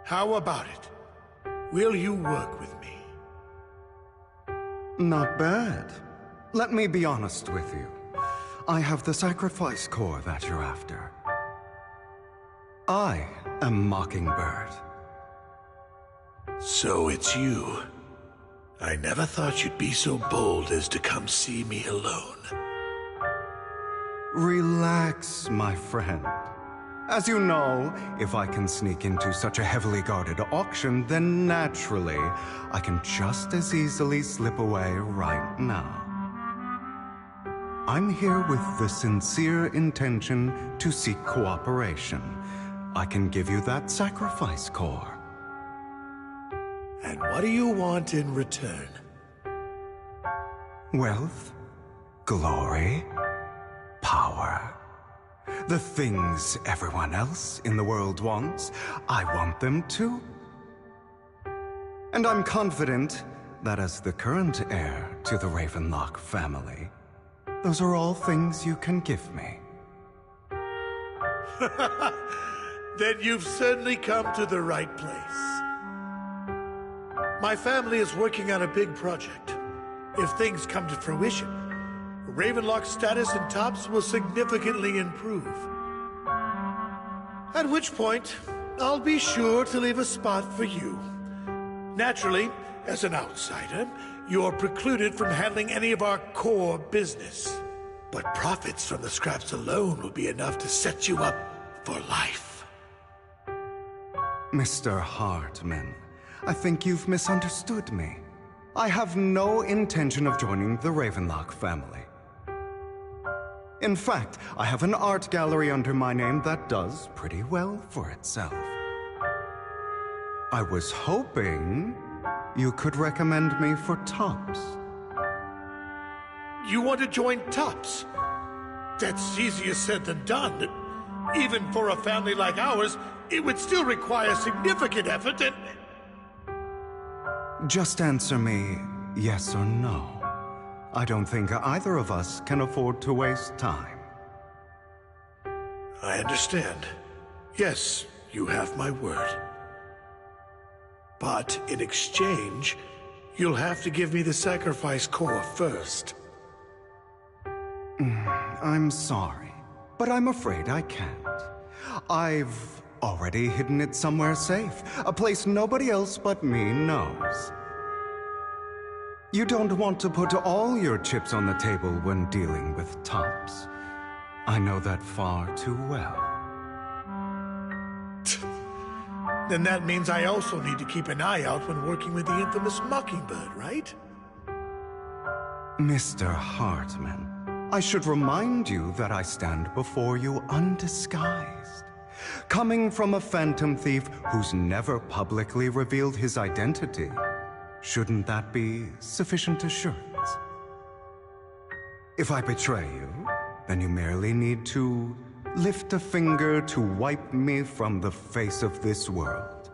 How about it? Will you work with me? Not bad. Let me be honest with you. I have the sacrifice core that you're after. I am Mockingbird. So it's you. I never thought you'd be so bold as to come see me alone. Relax, my friend. As you know, if I can sneak into such a heavily guarded auction, then naturally, I can just as easily slip away right now. I'm here with the sincere intention to seek cooperation. I can give you that sacrifice core. And what do you want in return? Wealth, glory, power. The things everyone else in the world wants, I want them too. And I'm confident that as the current heir to the Ravenlock family, those are all things you can give me. Then you've certainly come to the right place. My family is working on a big project. If things come to fruition, Ravenlock's status in Tops will significantly improve. At which point, I'll be sure to leave a spot for you. Naturally, as an outsider, you're precluded from handling any of our core business. But profits from the scraps alone will be enough to set you up for life. Mr. Hartman, I think you've misunderstood me. I have no intention of joining the Ravenlock family. In fact, I have an art gallery under my name that does pretty well for itself. I was hoping you could recommend me for Tops. You want to join Tops? That's easier said than done. Even for a family like ours, it would still require significant effort and... Just answer me yes or no. I don't think either of us can afford to waste time. I understand. Yes, you have my word. But in exchange, you'll have to give me the sacrifice core first. I'm sorry, but I'm afraid I can't. I've already hidden it somewhere safe, a place nobody else but me knows. You don't want to put all your chips on the table when dealing with Tops. I know that far too well. Then that means I also need to keep an eye out when working with the infamous Mockingbird, right? Mr. Hartman, I should remind you that I stand before you undisguised. Coming from a phantom thief who's never publicly revealed his identity, shouldn't that be sufficient assurance? If I betray you, then you merely need to lift a finger to wipe me from the face of this world.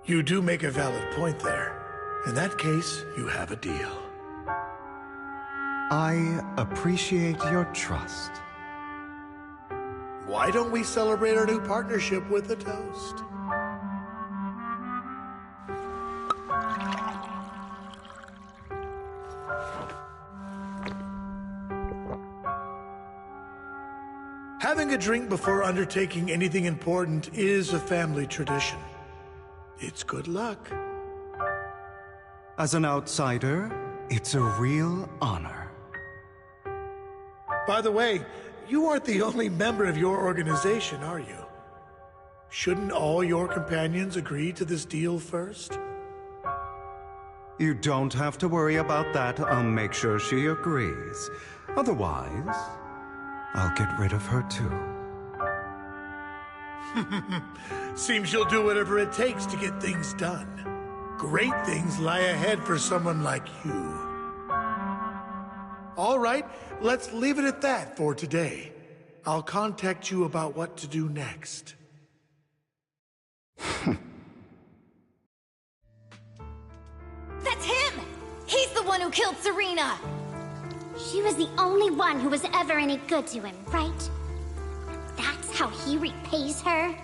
You do make a valid point there. In that case, you have a deal. I appreciate your trust. Why don't we celebrate our new partnership with a toast? Having a drink before undertaking anything important is a family tradition. It's good luck. As an outsider, it's a real honor. By the way, you aren't the only member of your organization, are you? Shouldn't all your companions agree to this deal first? You don't have to worry about that. I'll make sure she agrees. Otherwise, I'll get rid of her too. Seems you'll do whatever it takes to get things done. Great things lie ahead for someone like you. All right, let's leave it at that for today. I'll contact you about what to do next. That's him! He's the one who killed Serena! She was the only one who was ever any good to him, right? That's how he repays her?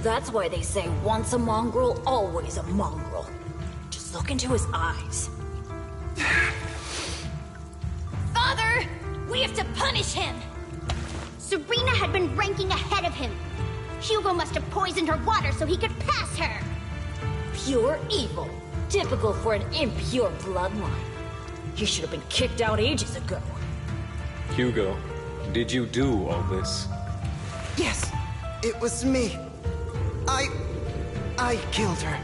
That's why they say once a mongrel, always a mongrel. Just look into his eyes. Father! We have to punish him! Serena had been ranking ahead of him. Hugo must have poisoned her water so he could pass her. Pure evil. Typical for an impure bloodline. He should have been kicked out ages ago. Hugo, did you do all this? Yes, it was me. I killed her.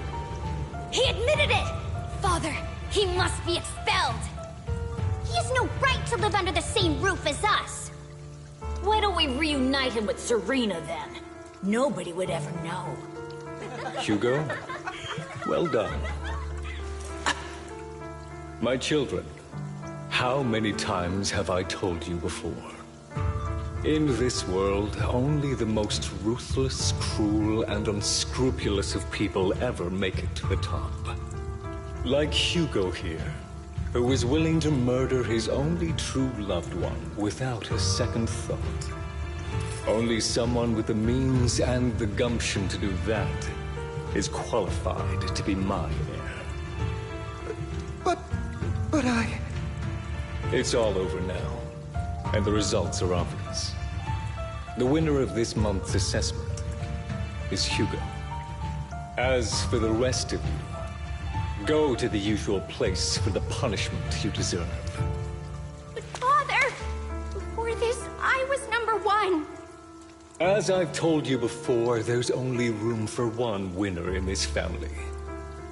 He admitted it! Father, he must be expelled! He has no right to live under the same roof as us. Why don't we reunite him with Serena then? Nobody would ever know. Hugo, well done. My children, how many times have I told you before? In this world, only the most ruthless, cruel, and unscrupulous of people ever make it to the top. Like Hugo here, who was willing to murder his only true loved one without a second thought. Only someone with the means and the gumption to do that is qualified to be my heir. But I... It's all over now, and the results are obvious. The winner of this month's assessment is Hugo. As for the rest of you, go to the usual place for the punishment you deserve. But Father, before this, I was #1. As I've told you before, there's only room for one winner in this family.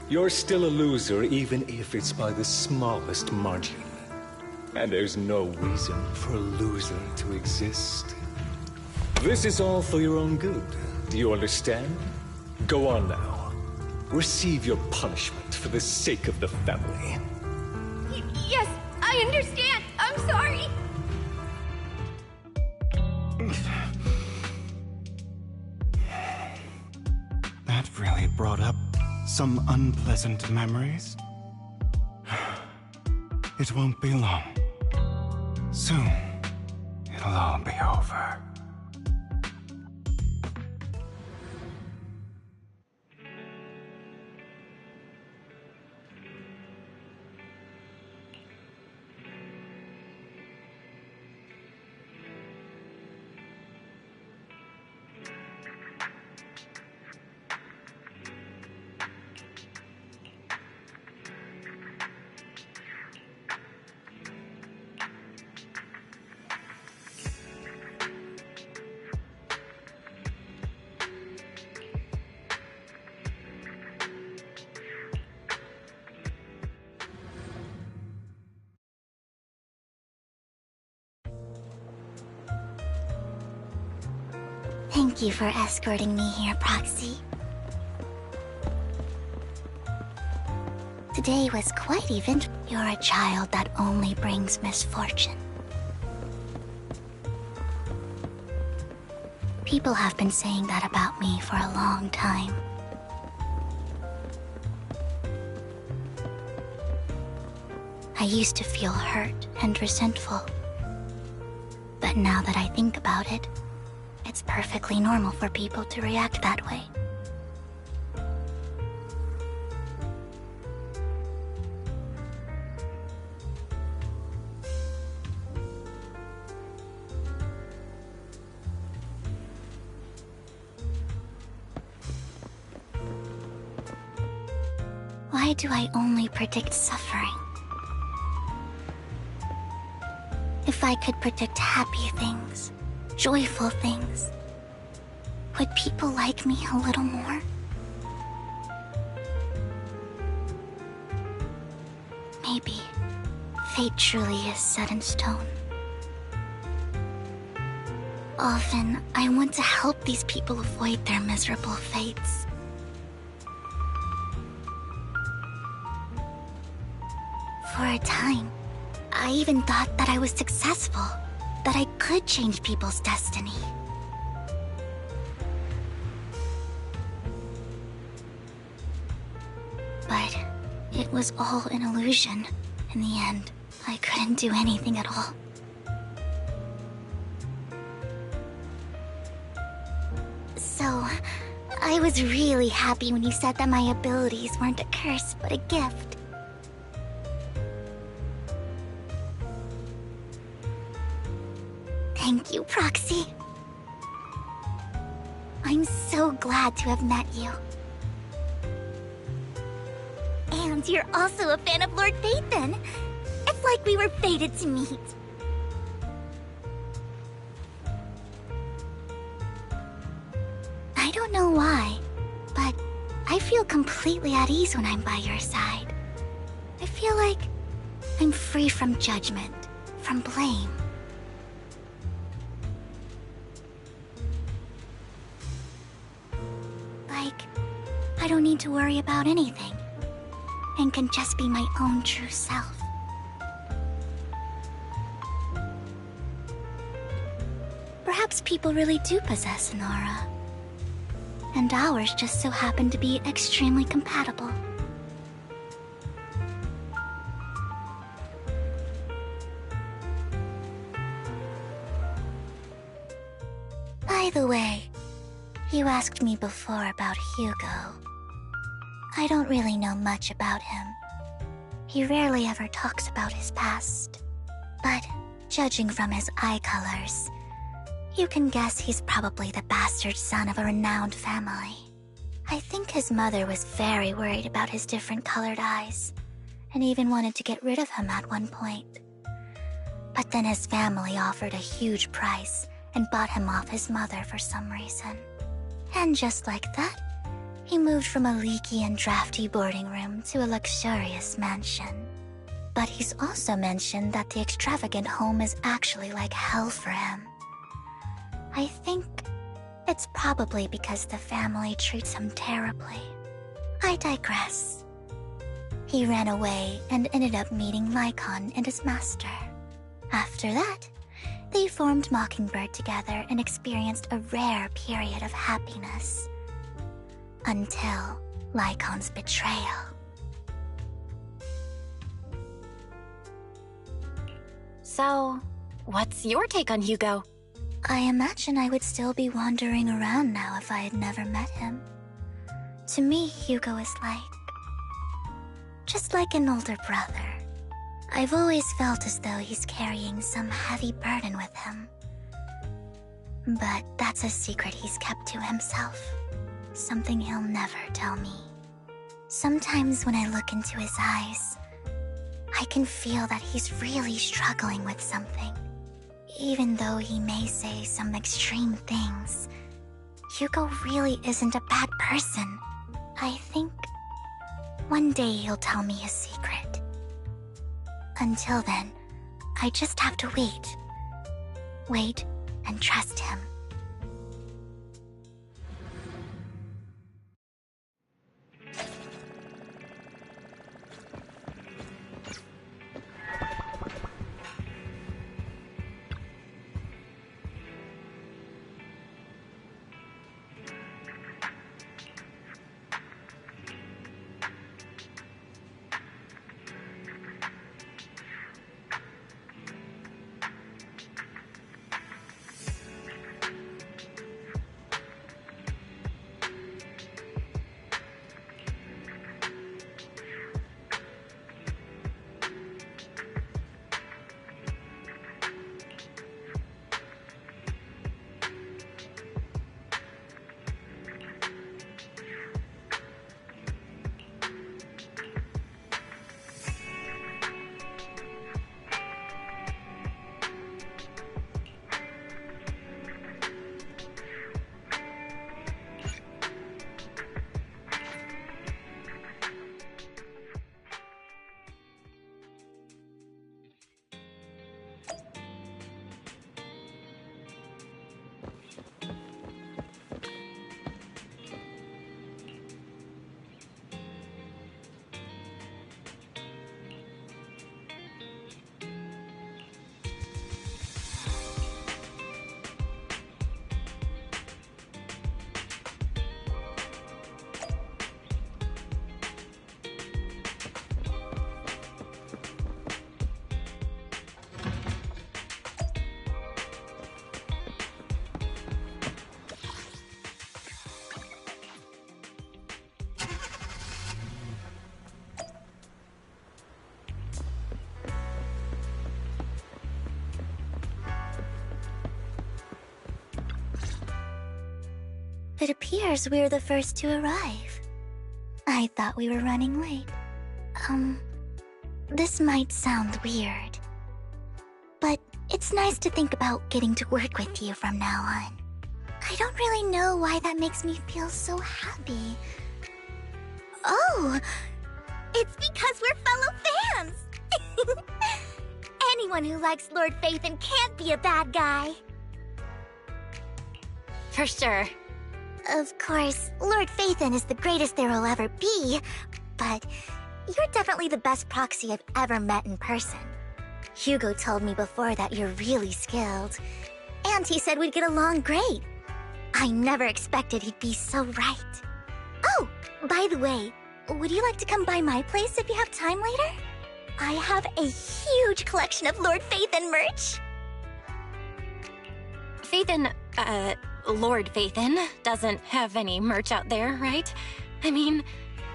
You're still a loser, even if it's by the smallest margin. And there's no reason for a loser to exist. This is all for your own good. Do you understand? Go on now. Receive your punishment for the sake of the family. Yes, I understand. I'm sorry. That really brought up some unpleasant memories. It won't be long. Soon, it'll all be over. Thank you for escorting me here, Proxy. Today was quite eventful. You're a child that only brings misfortune. People have been saying that about me for a long time. I used to feel hurt and resentful. But now that I think about it, it's perfectly normal for people to react that way. Why do I only predict suffering? If I could predict happy things, joyful things, would people like me a little more? Maybe fate truly is set in stone. Often, I want to help these people avoid their miserable fates. For a time, I even thought that I was successful, that I could change people's destiny. But it was all an illusion in the end. I couldn't do anything at all. So, I was really happy when you said that my abilities weren't a curse, but a gift. Thank you, Proxy. I'm so glad to have met you. And you're also a fan of Lord Phaethon. It's like we were fated to meet. I don't know why, but I feel completely at ease when I'm by your side. I feel like I'm free from judgment, from blame. Like, I don't need to worry about anything, and can just be my own true self. Perhaps people really do possess an aura, and ours just so happen to be extremely compatible. By the way, you asked me before about Hugo. I don't really know much about him. He rarely ever talks about his past. But judging from his eye colors, you can guess he's probably the bastard son of a renowned family. I think his mother was very worried about his different colored eyes, and even wanted to get rid of him at one point. But then his family offered a huge price and bought him off his mother for some reason. And just like that, he moved from a leaky and drafty boarding room to a luxurious mansion. But he's also mentioned that the extravagant home is actually like hell for him. I think it's probably because the family treats him terribly. I digress. He ran away and ended up meeting Lycon and his master. After that, they formed Mockingbird together and experienced a rare period of happiness. Until Lycon's betrayal. So, what's your take on Hugo? I imagine I would still be wandering around now if I had never met him. To me, Hugo is just like an older brother. I've always felt as though he's carrying some heavy burden with him. But that's a secret he's kept to himself. Something he'll never tell me. Sometimes when I look into his eyes, I can feel that he's really struggling with something. Even though he may say some extreme things, Hugo really isn't a bad person. I think one day he'll tell me his secret. Until then, I just have to wait. Wait and trust him. It appears we're the first to arrive. I thought we were running late. This might sound weird, but it's nice to think about getting to work with you from now on. I don't really know why that makes me feel so happy. Oh, it's because we're fellow fans! Anyone who likes Lord Phaethon can't be a bad guy. For sure. Of course, Lord Phaethon is the greatest there will ever be, but you're definitely the best proxy I've ever met in person. Hugo told me before that you're really skilled, and he said we'd get along great. I never expected he'd be so right. Oh, by the way, would you like to come by my place if you have time later? I have a huge collection of Lord Phaethon merch. Lord Phaethon doesn't have any merch out there, right? I mean,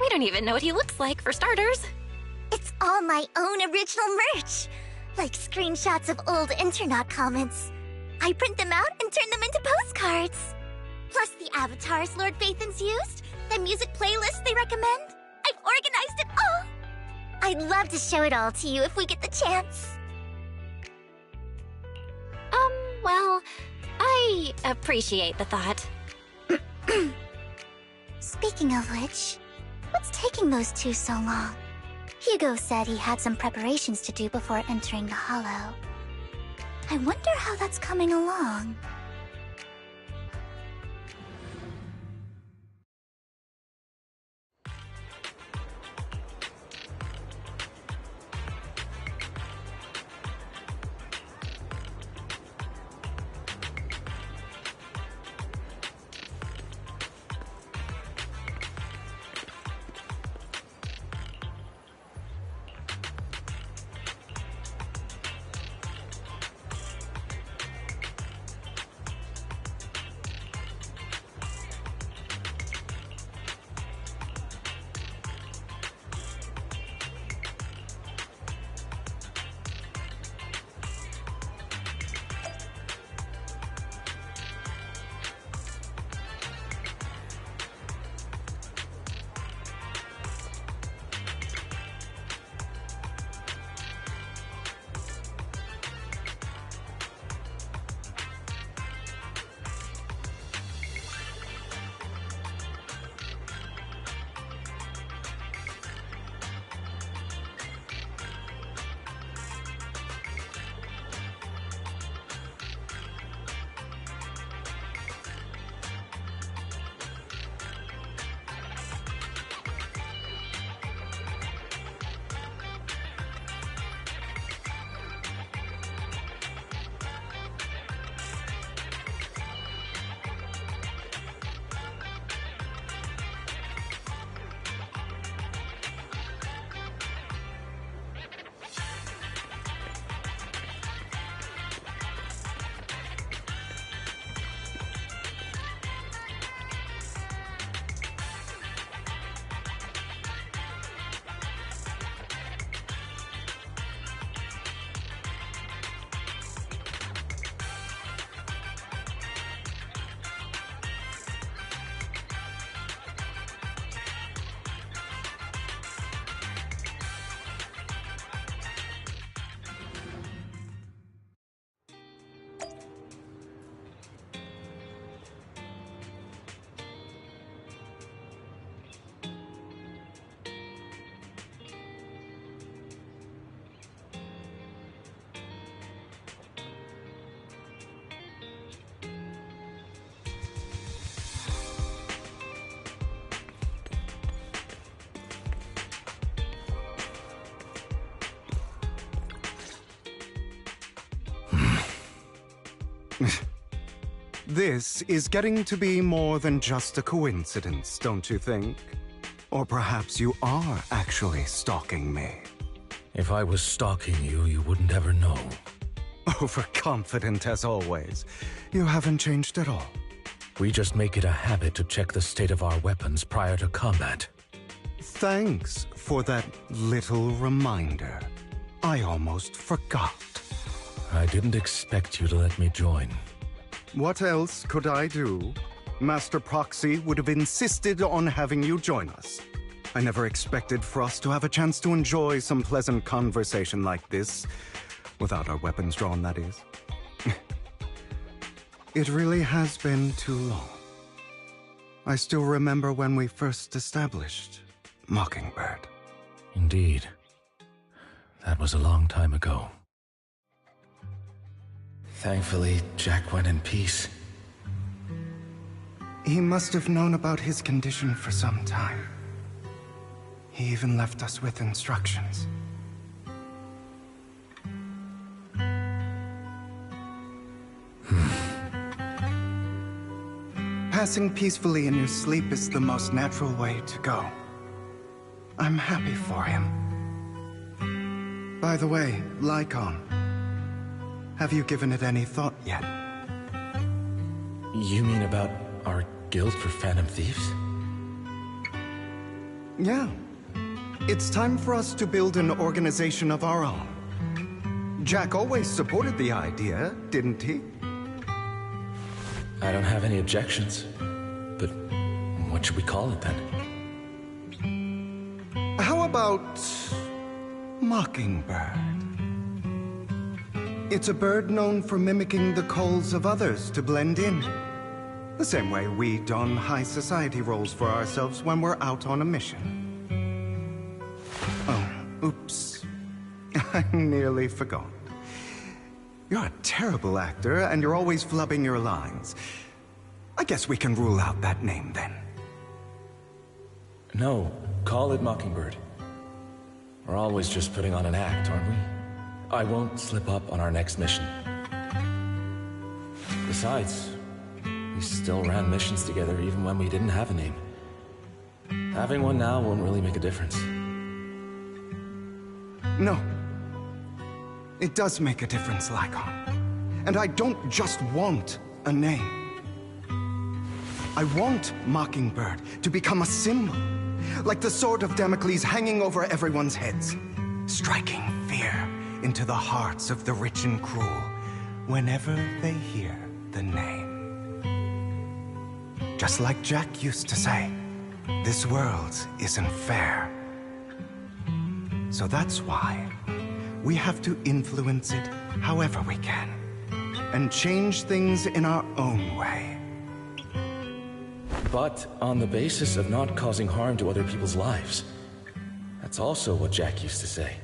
we don't even know what he looks like, for starters. It's all my own original merch, like screenshots of old internet comments. I print them out and turn them into postcards. Plus the avatars Lord Phaethon's used, the music playlists they recommend. I've organized it all. I'd love to show it all to you if we get the chance. Well, I appreciate the thought. Speaking of which, what's taking those two so long? Hugo said he had some preparations to do before entering the Hollow. I wonder how that's coming along. This is getting to be more than just a coincidence, don't you think? Or perhaps you are actually stalking me. If I was stalking you, you wouldn't ever know. Overconfident as always. You haven't changed at all. We just make it a habit to check the state of our weapons prior to combat. Thanks for that little reminder. I almost forgot. I didn't expect you to let me join. What else could I do? Master Proxy would have insisted on having you join us. I never expected for us to have a chance to enjoy some pleasant conversation like this, without our weapons drawn, that is. It really has been too long. I still remember when we first established Mockingbird. Indeed. That was a long time ago. Thankfully, Jack went in peace. He must have known about his condition for some time. He even left us with instructions. Passing peacefully in your sleep is the most natural way to go. I'm happy for him. By the way, Lycon, have you given it any thought yet? You mean about our guild for Phantom Thieves? Yeah. It's time for us to build an organization of our own. Jack always supported the idea, didn't he? I don't have any objections. But what should we call it then? How about Mockingbird? It's a bird known for mimicking the calls of others to blend in. The same way we don high society roles for ourselves when we're out on a mission. Oh, oops. I nearly forgot. You're a terrible actor, and you're always flubbing your lines. I guess we can rule out that name, then. No, call it Mockingbird. We're always just putting on an act, aren't we? I won't slip up on our next mission. Besides, we still ran missions together even when we didn't have a name. Having one now won't really make a difference. No. It does make a difference, Lycon. And I don't just want a name. I want Mockingbird to become a symbol, like the sword of Damocles hanging over everyone's heads, striking fear into the hearts of the rich and cruel whenever they hear the name. Just like Jack used to say, this world isn't fair. So that's why we have to influence it however we can, and change things in our own way. But on the basis of not causing harm to other people's lives. That's also what Jack used to say.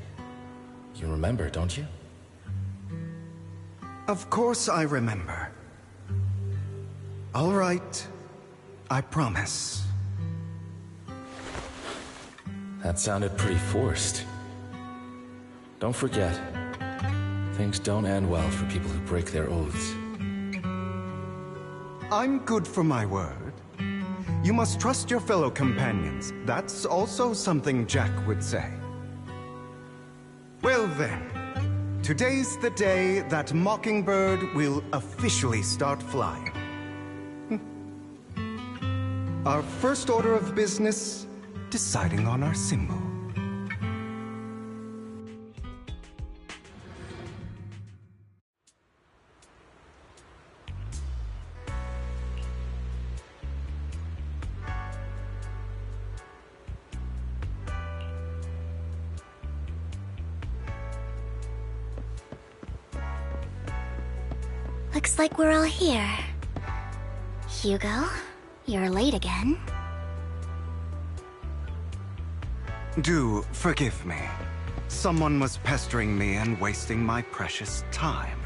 You remember, don't you? Of course I remember. All right, I promise. That sounded pretty forced. Don't forget, things don't end well for people who break their oaths. I'm good for my word. You must trust your fellow companions. That's also something Jack would say. Well then, today's the day that Mockingbird will officially start flying. Our first order of business, deciding on our symbol. Looks like we're all here. Hugo, you're late again. Do forgive me. Someone was pestering me and wasting my precious time.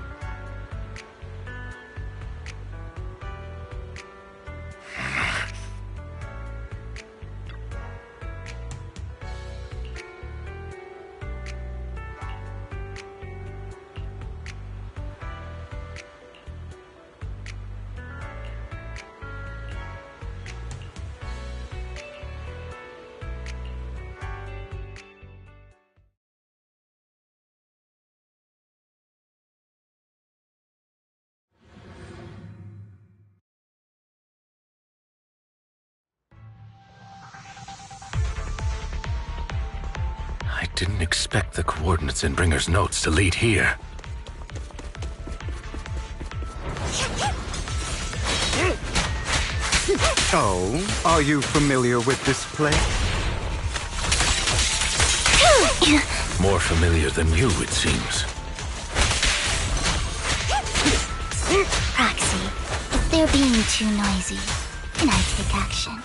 I didn't expect the coordinates in Bringer's notes to lead here. Oh, are you familiar with this place? More familiar than you, it seems. Proxy, if they're being too noisy, can I take action?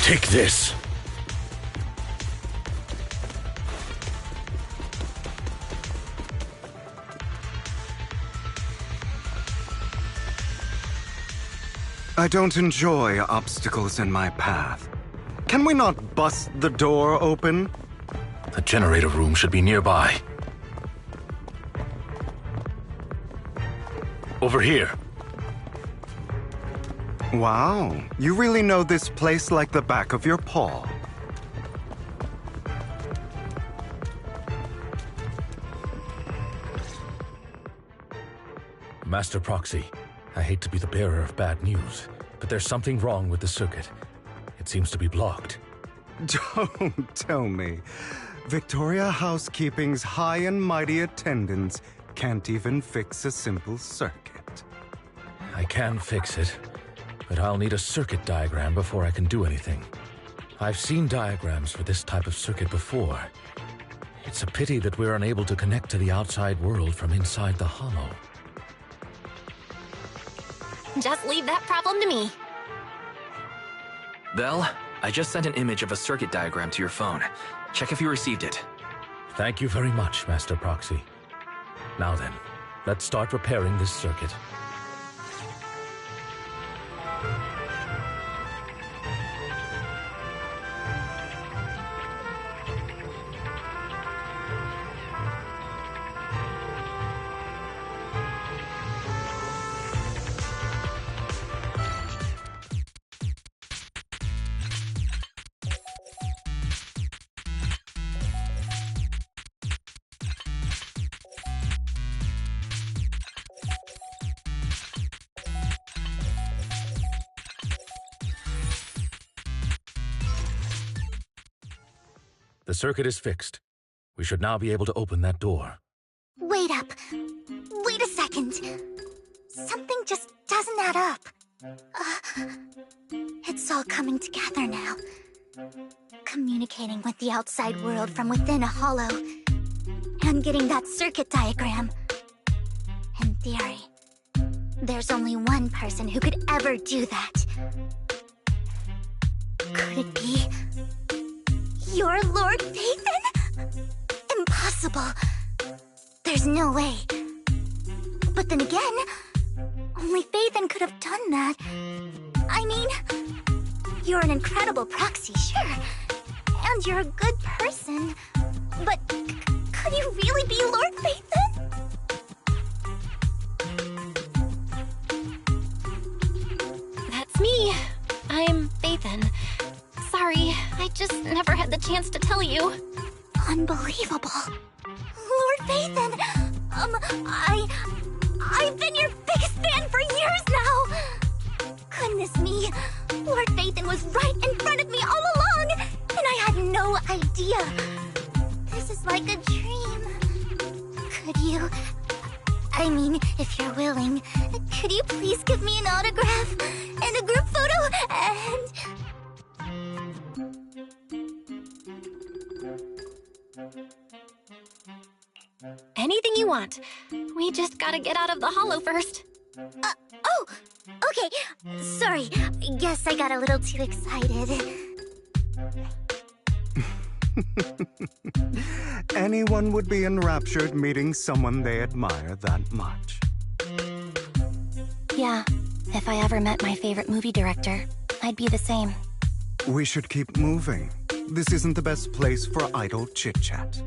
Take this. I don't enjoy obstacles in my path. Can we not bust the door open? The generator room should be nearby. Over here. Wow, you really know this place like the back of your paw. Master Proxy, I hate to be the bearer of bad news, but there's something wrong with the circuit. It seems to be blocked. Don't tell me. Victoria Housekeeping's high and mighty attendants can't even fix a simple circuit. I can fix it, but I'll need a circuit diagram before I can do anything. I've seen diagrams for this type of circuit before. It's a pity that we're unable to connect to the outside world from inside the hollow. Just leave that problem to me. Vel, I just sent an image of a circuit diagram to your phone. Check if you received it. Thank you very much, Master Proxy. Now then, let's start repairing this circuit. The circuit is fixed. We should now be able to open that door. Wait up. Wait a second. Something just doesn't add up. It's all coming together now. Communicating with the outside world from within a hollow. And getting that circuit diagram. In theory, there's only one person who could ever do that. Could it be... your Lord Phaethon? Impossible. There's no way. But then again, only Phaethon could have done that. I mean, you're an incredible proxy, sure. And you're a good person. But could you really be Lord Phaethon? That's me. I'm Phaethon. Sorry, I just never had the chance to tell you. Unbelievable. Lord Phaethon, I've been your biggest fan for years now. Goodness me, Lord Phaethon was right in front of me all along, and I had no idea. This is like a dream. Could you... I mean, if you're willing, could you please give me an autograph and a group photo and... Anything you want. We just gotta get out of the hollow first. Oh! Okay, sorry. Guess I got a little too excited. Anyone would be enraptured meeting someone they admire that much. Yeah, if I ever met my favorite movie director, I'd be the same. We should keep moving. This isn't the best place for idle chit-chat.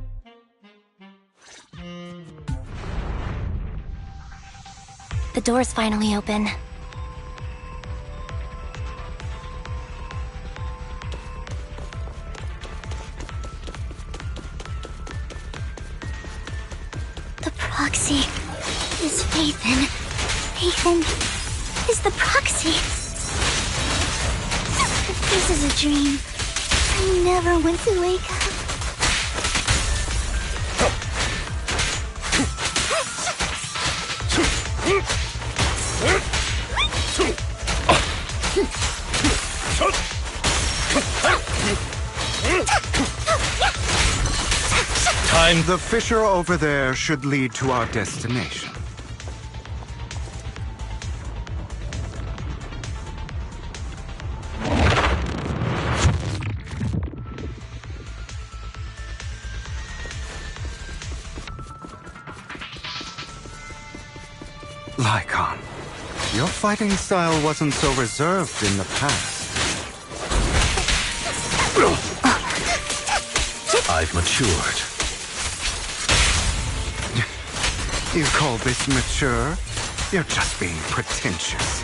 The door's finally open. The proxy is Phaethon. Phaethon is the proxy. a dream. I never want to wake up. The fissure over there should lead to our destination. Lycon, your fighting style wasn't so reserved in the past. I've matured. You call this mature? You're just being pretentious.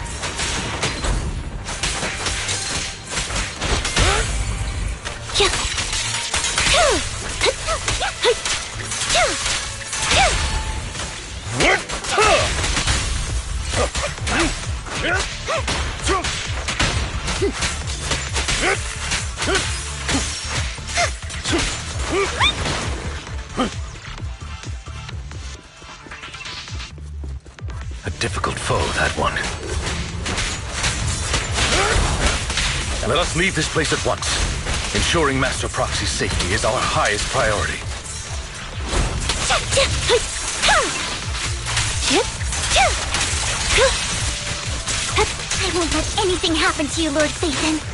A difficult foe, that one. Let us leave this place at once. Ensuring Master Proxy's safety is our highest priority. I won't let anything happen to you, Lord Phaethon.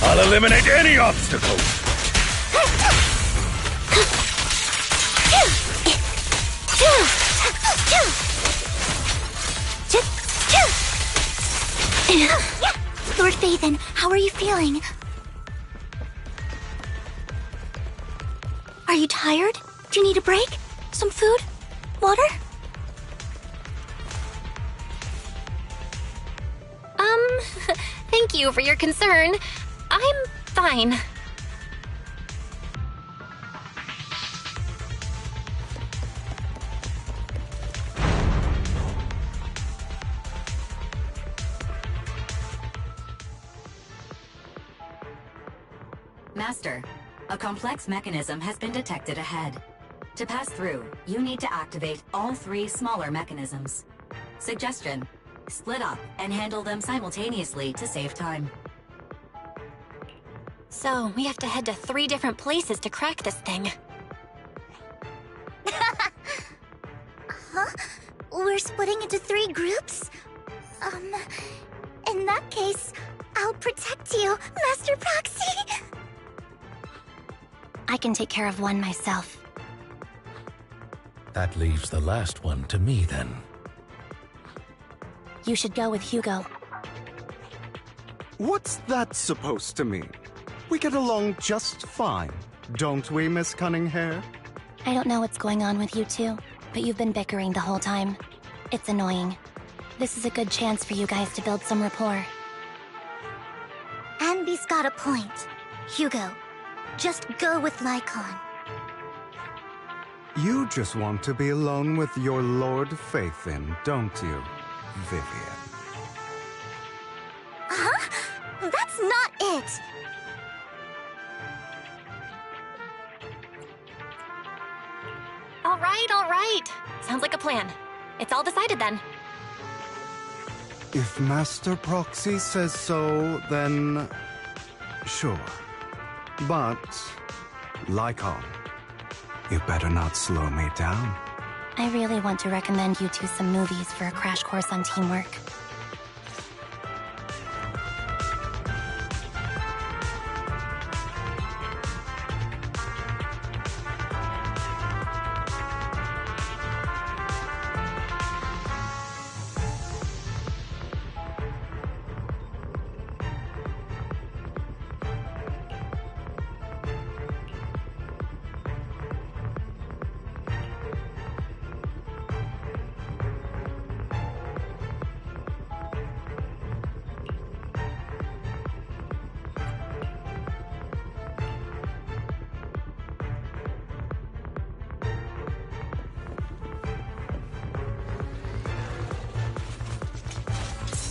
I'll eliminate any obstacles. Lord Phaethon, how are you feeling? Are you tired? Do you need a break? Some food? Water? Thank you for your concern. I'm fine. Master, a complex mechanism has been detected ahead. To pass through, you need to activate all 3 smaller mechanisms. Suggestion: split up and handle them simultaneously to save time. So, we have to head to 3 different places to crack this thing. Huh? We're splitting into 3 groups? In that case, I'll protect you, Master Proxy! I can take care of one myself. That leaves the last one to me, then. You should go with Hugo. What's that supposed to mean? We get along just fine, don't we, Miss Cunninghair? I don't know what's going on with you two, but you've been bickering the whole time. It's annoying. This is a good chance for you guys to build some rapport. Anby's got a point. Hugo, just go with Lycon. You just want to be alone with your Lord Phaethon, don't you, Vivian? Huh? That's not it! All right. Sounds like a plan. It's all decided then. If Master Proxy says so, then... sure. But... Lycon, you better not slow me down. I really want to recommend you two some movies for a crash course on teamwork.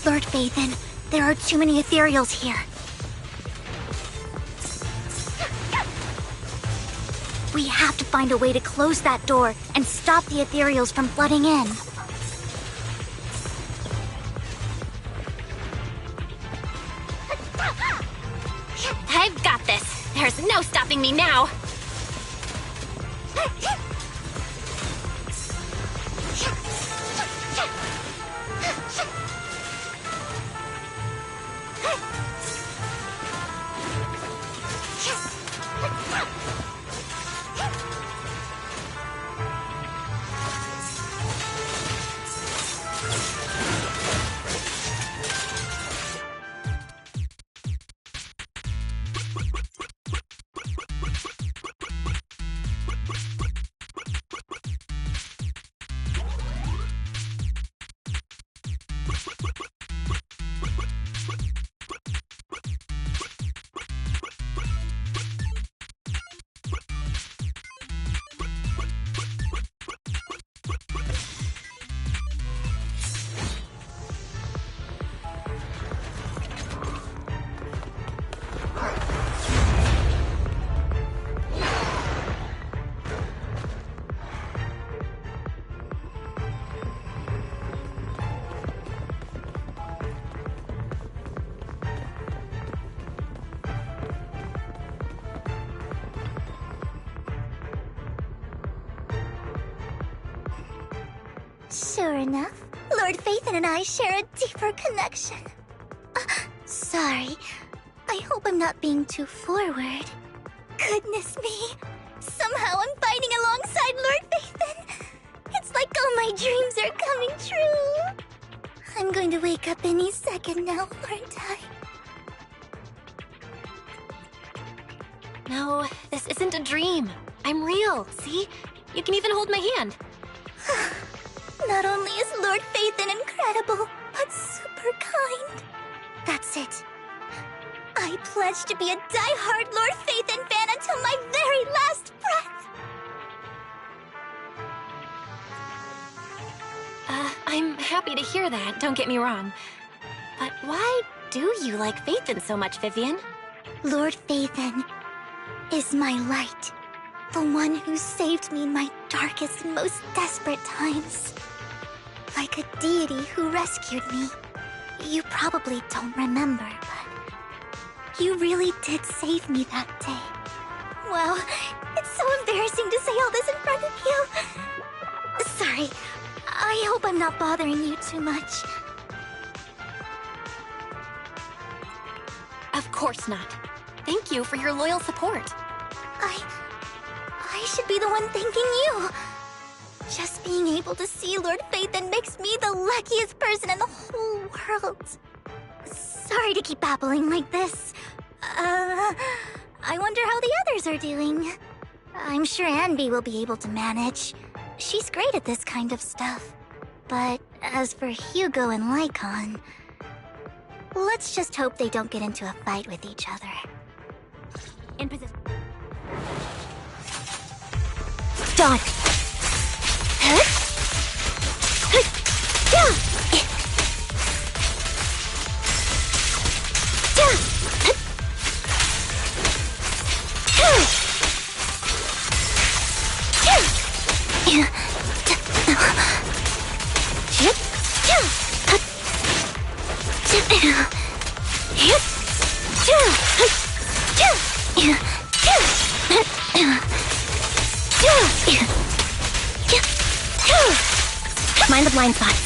Lord Phaethon, there are too many ethereals here. We have to find a way to close that door and stop the ethereals from flooding in. I've got this. There's no stopping me now. Sure enough, Lord Phaethon and I share a deeper connection. Sorry. I hope I'm not being too forward. Goodness me. Somehow I'm fighting alongside Lord Phaethon. It's like all my dreams are coming true. I'm going to wake up any second now, aren't I? No, this isn't a dream. I'm real, see? You can even hold my hand. Not only is Lord Phaethon incredible, but super kind. That's it. I pledge to be a die-hard Lord Phaethon fan until my very last breath. I'm happy to hear that, don't get me wrong. But why do you like Phaethon so much, Vivian? Lord Phaethon is my light. The one who saved me in my darkest and most desperate times. Like a deity who rescued me. You probably don't remember, but you really did save me that day. Wow, it's so embarrassing to say all this in front of you. Sorry, I hope I'm not bothering you too much. Of course not. Thank you for your loyal support. I should be the one thanking you. Just being able to see Lord Phaethon makes me the luckiest person in the whole world. Sorry to keep babbling like this. I wonder how the others are doing. I'm sure Anby will be able to manage. She's great at this kind of stuff. But as for Hugo and Lycon, let's just hope they don't get into a fight with each other. In position. Done. Mind the blind spots.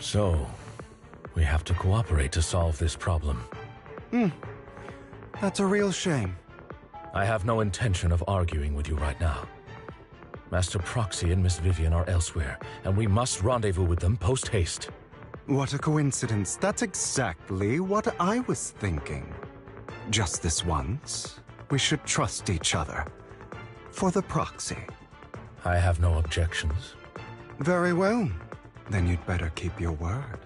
So, we have to cooperate to solve this problem. That's a real shame. I have no intention of arguing with you right now. Master Proxy and Miss Vivian are elsewhere, and we must rendezvous with them post-haste. What a coincidence. That's exactly what I was thinking. Just this once, we should trust each other. For the Proxy. I have no objections. Very well. Then you'd better keep your word.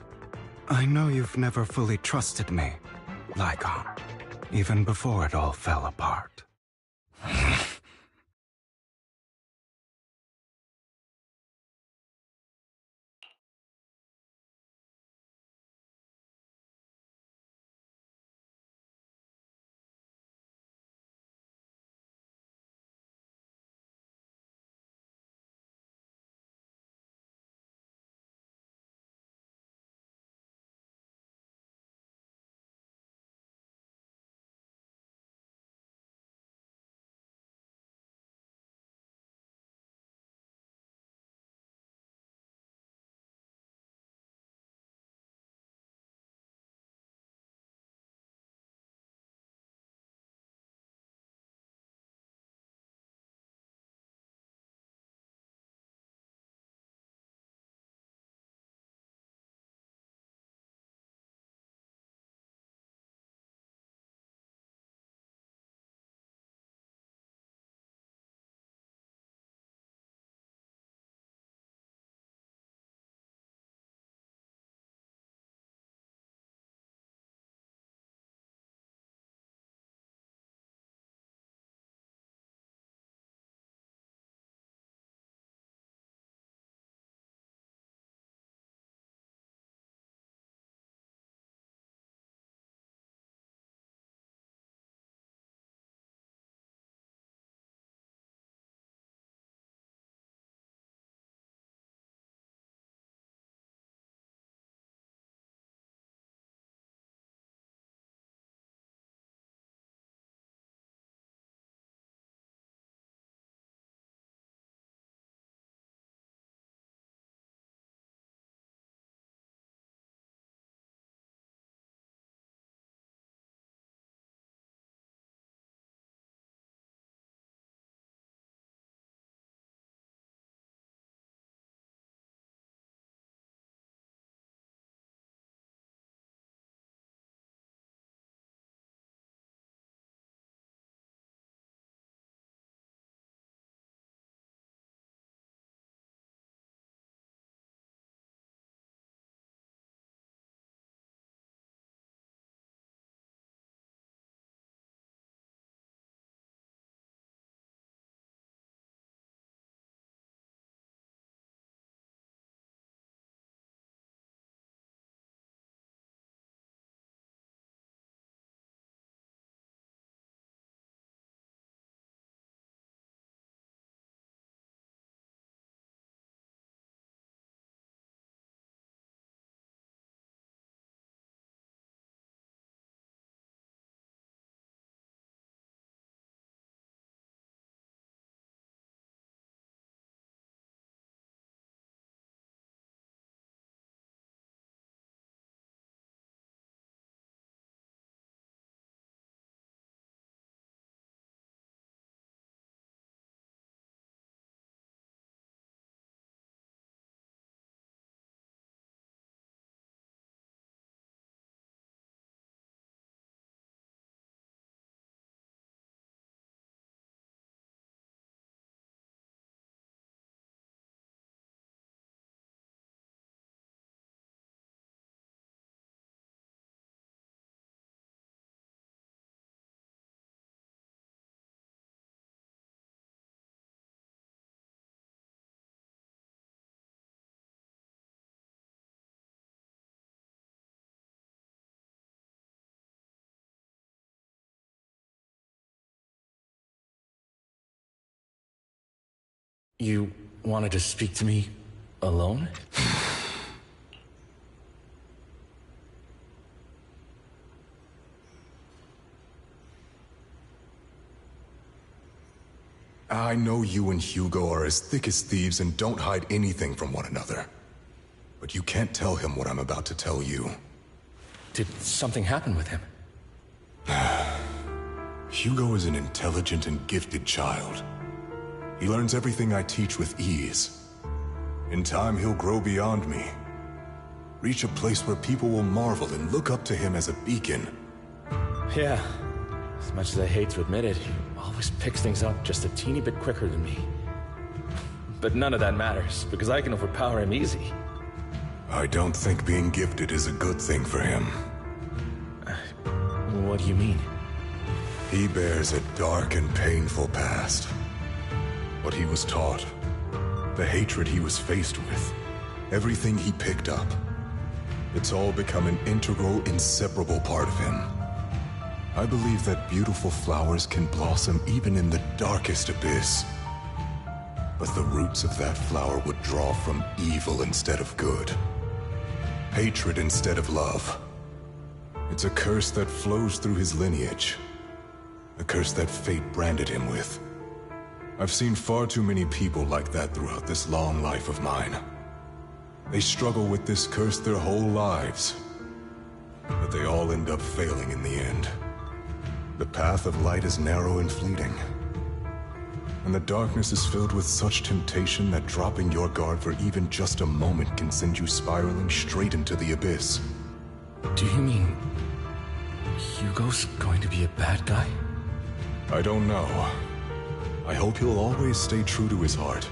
I know you've never fully trusted me, Lygon, even before it all fell apart. You wanted to speak to me alone? I know you and Hugo are as thick as thieves and don't hide anything from one another. But but you can't tell him what I'm about to tell you. Did something happen with him? Hugo is an intelligent and gifted child. He learns everything I teach with ease. In time, he'll grow beyond me. Reach a place where people will marvel and look up to him as a beacon. Yeah. As much as I hate to admit it, he always picks things up just a teeny bit quicker than me. But none of that matters, because I can overpower him easy. I don't think being gifted is a good thing for him. What do you mean? He bears a dark and painful past. What he was taught, the hatred he was faced with, everything he picked up. It's all become an integral, inseparable part of him. I believe that beautiful flowers can blossom even in the darkest abyss. But the roots of that flower would draw from evil instead of good. Hatred instead of love. It's a curse that flows through his lineage. A curse that fate branded him with. I've seen far too many people like that throughout this long life of mine. They struggle with this curse their whole lives. But they all end up failing in the end. The path of light is narrow and fleeting. And the darkness is filled with such temptation that dropping your guard for even just a moment can send you spiraling straight into the abyss. Do you mean Hugo's going to be a bad guy? I don't know. I hope he'll always stay true to his heart.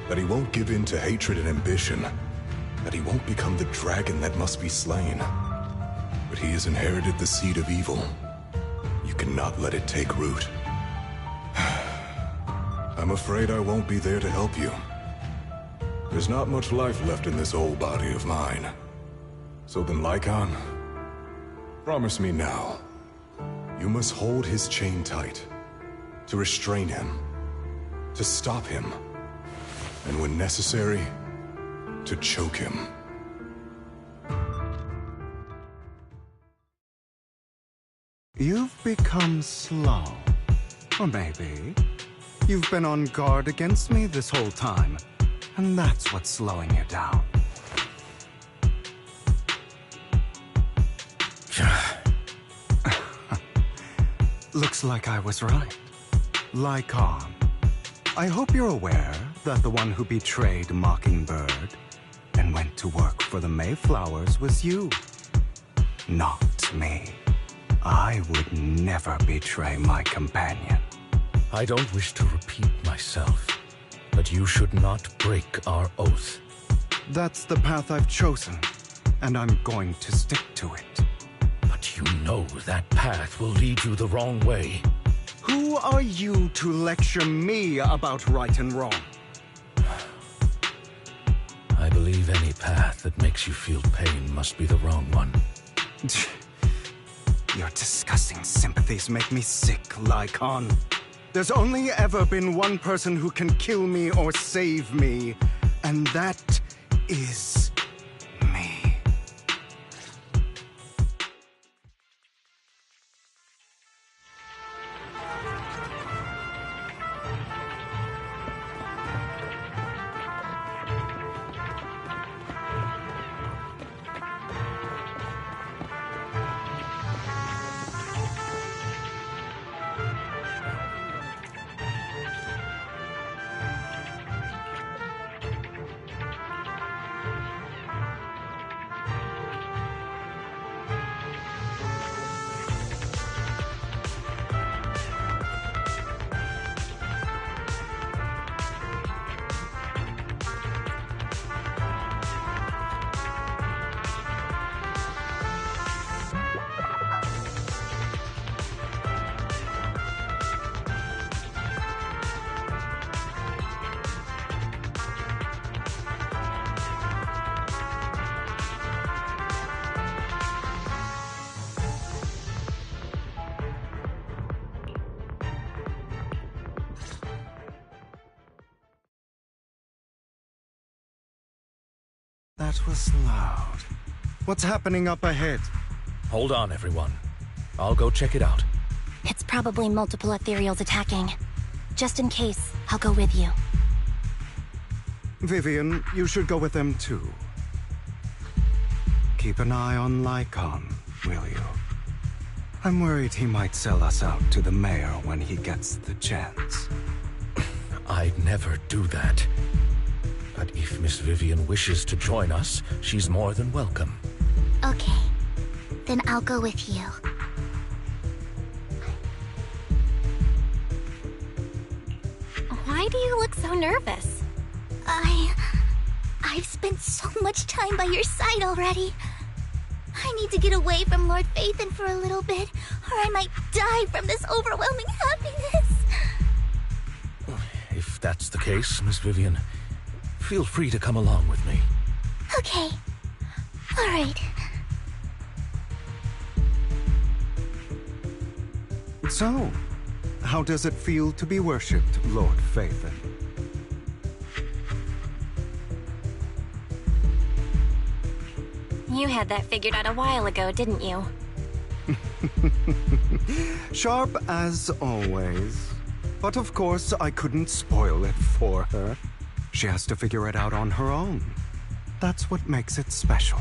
That he won't give in to hatred and ambition. That he won't become the dragon that must be slain. But he has inherited the seed of evil. You cannot let it take root. I'm afraid I won't be there to help you. There's not much life left in this old body of mine. So then, Lycon, promise me now. You must hold his chain tight. To restrain him. To stop him. And when necessary, to choke him. You've become slow. Or maybe you've been on guard against me this whole time, and that's what's slowing you down. Looks like I was right. Lycon, I hope you're aware that the one who betrayed Mockingbird and went to work for the Mayflowers was you, not me. I would never betray my companion. I don't wish to repeat myself, but you should not break our oath. That's the path I've chosen, and I'm going to stick to it. But you know that path will lead you the wrong way. Who are you to lecture me about right and wrong? I believe any path that makes you feel pain must be the wrong one. Your disgusting sympathies make me sick, Lycon. There's only ever been one person who can kill me or save me, and that is me. That was loud. What's happening up ahead? Hold on, everyone. I'll go check it out. It's probably multiple ethereals attacking. Just in case, I'll go with you. Vivian, you should go with them too. keep an eye on Lycon, will you? I'm worried he might sell us out to the mayor when he gets the chance. I'd never do that. But if Miss Vivian wishes to join us, she's more than welcome. Okay. Then I'll go with you. Why do you look so nervous? I've spent so much time by your side already. I need to get away from Lord Phaethon for a little bit, or I might die from this overwhelming happiness. If that's the case, Miss Vivian, feel free to come along with me. Okay. All right. So, how does it feel to be worshipped, Lord Phaethon? You had that figured out a while ago, didn't you? Sharp as always. But of course, I couldn't spoil it for her. She has to figure it out on her own. That's what makes it special.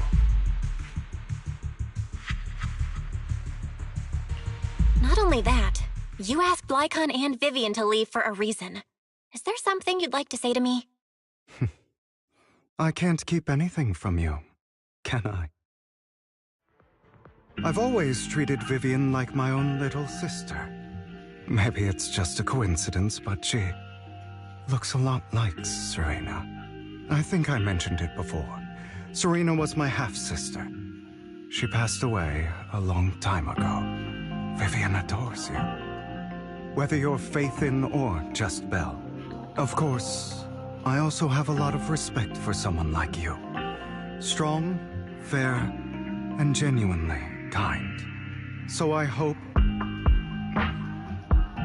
Not only that, you asked Lycon and Vivian to leave for a reason. Is there something you'd like to say to me? I can't keep anything from you, can I? I've always treated Vivian like my own little sister. Maybe it's just a coincidence, but she looks a lot like Serena. I think I mentioned it before. Serena was my half-sister. She passed away a long time ago. Vivian adores you. Whether you're Phaethon or just Belle. Of course, I also have a lot of respect for someone like you. Strong, fair, and genuinely kind. So I hope...